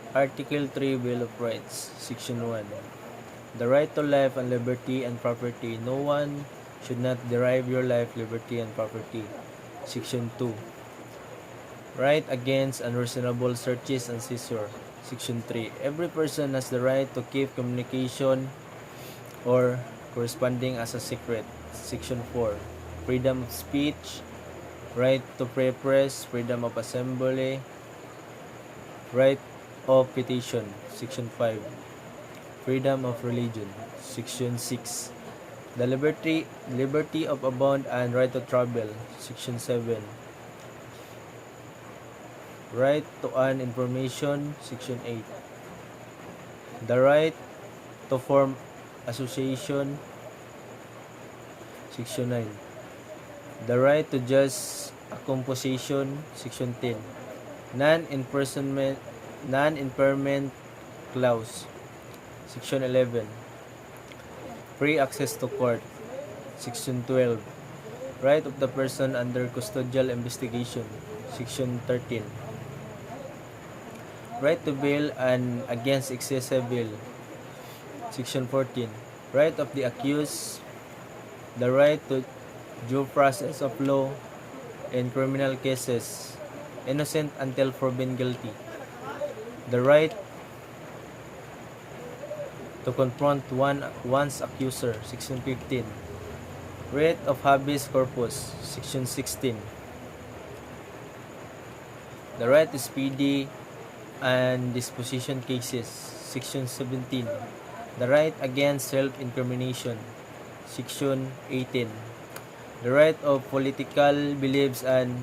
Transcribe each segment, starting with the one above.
Article 3 Bill of Rights, Section 1. The right to life and liberty and property. No one should not derive your life, liberty, and property. Section 2. Right against unreasonable searches and seizure. Section 3. Every person has the right to keep communication or corresponding as a secret. Section 4. Freedom of speech, right to free press, freedom of assembly, right of petition. Section 5. Freedom of religion. Section 6. The liberty of abound and right to travel. Section 7. Right to earn information. Section 8. The right to form association. Section 9. The right to just a composition. Section 10. Non-impairment clause. Section 11. Free access to court. Section 12. Right of the person under custodial investigation. Section 13. Right to bail and against excessive bail. Section 14. Right of the accused. The right to due process of law in criminal cases. Innocent until proven guilty. The right to confront one's accuser. Section 15. Right of habeas corpus. Section 16. The right to speedy and disposition cases. Section 17. The right against self-incrimination. Section 18. The right of political beliefs and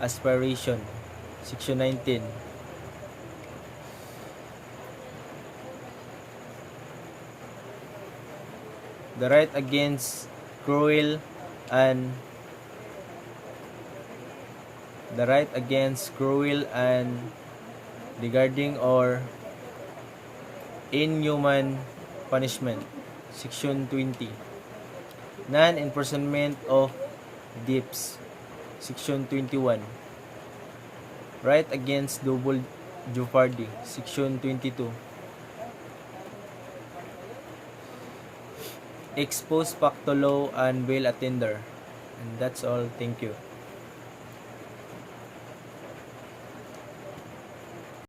aspiration. Section 19. The right against cruel and degrading or inhuman punishment. Section 20. Non-imprisonment of debts. Section 21. Right against double jeopardy. Section 22. Ex post facto law and bail attender. And that's all. Thank you.